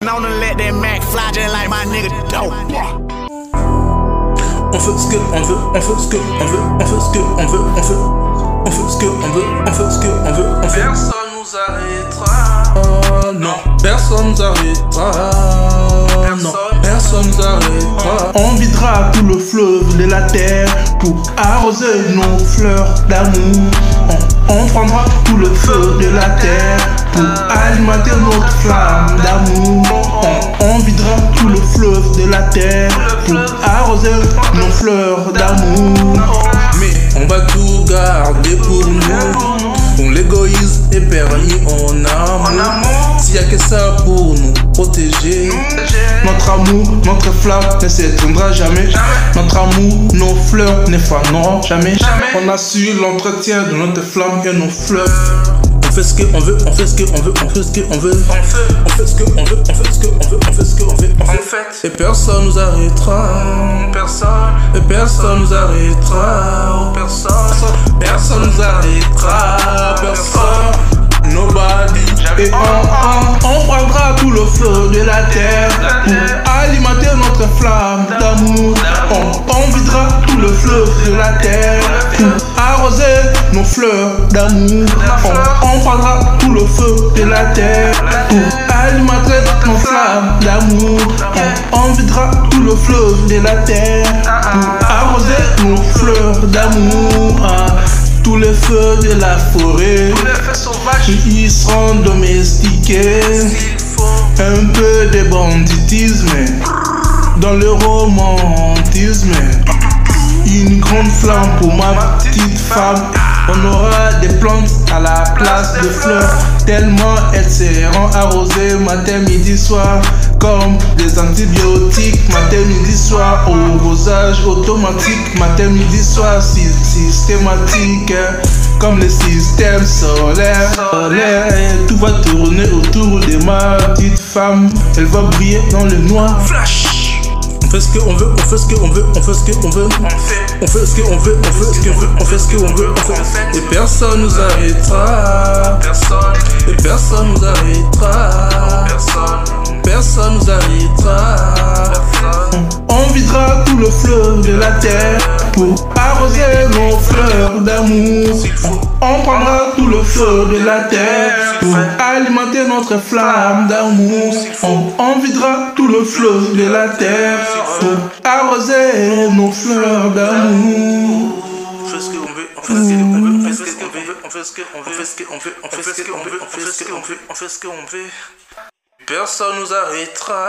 On to let that Mac fly just like my nigga dope. On fait ce que on veut, on fait ce que on veut, on fait ce que on veut, on fait ce que on veut, on fait ce que on veut, on fait. Personne nous arrêtera. Non, personne nous arrêtera. Non, personne nous arrêtera. On videra tout le fleuve de la terre pour arroser nos fleurs d'amour. On prendra tout le feu de la terre pour alimenter notre flamme d'amour. On videra tout le fleuve de la terre pour arroser nos fleurs d'amour. Mais on va tout garder pour nous. Dont l'égoïsme est permis en amour. S'il y a que ça pour nous protéger. Notre amour, notre flamme ne s'éteindra jamais. Notre amour, nos fleurs ne faneront jamais. On assure l'entretien de notre flamme et nos fleurs. On fait ce qu'on veut, on fait ce qu'on veut, on fait ce qu'on veut. On fait ce qu'on veut, on fait ce qu'on veut, on fait ce qu'on veut. Et personne nous arrêtera. Et personne nous arrêtera. Personne nous arrêtera. Personne. Nobody. Et on prendra tout le feu de la terre pour alimenter notre flamme d'amour. On videra tout le fleuve de la terre pour arroser nos fleurs d'amour. On prendra tout le feu de la terre pour alimenter nos flammes d'amour. On videra tout le fleuve de la terre pour arroser nos fleurs d'amour. Tous les feux de la forêt, ils seront domestiqués. Un peu de banditisme dans le romantisme. Une grande flamme pour ma petite femme. On aura des plantes à la place de fleurs, tellement elles seront arrosées matin, midi, soir. Comme des antibiotiques, matin, midi, soir. Au rosage automatique, matin, midi, soir. Systématique, comme le système solaire. Tout va tourner autour de ma petite femme. Elle va briller dans le noir. Flash. On fait ce qu'on veut, on fait ce qu'on veut, on fait ce qu'on veut. On fait ce qu'on veut, on fait ce qu'on veut, on fait ce qu'on veut, on fait. Et personne nous arrêtera. Et personne nous arrêtera. Personne nous arrêtera. On videra tout le fleuve de la terre pour arroser nos fleurs d'amour. On prendra tout le feu de la terre pour alimenter notre flamme d'amour. On videra tout le fleuve de la terre pour arroser nos fleurs d'amour. On fait ce qu'on veut, on fait ce qu'on veut, on fait ce qu'on veut, on fait ce qu'on veut, on fait ce qu'on veut, on fait ce qu'on veut, on fait ce qu'on veut, on fait ce qu'on veut. Personne nous arrêtera.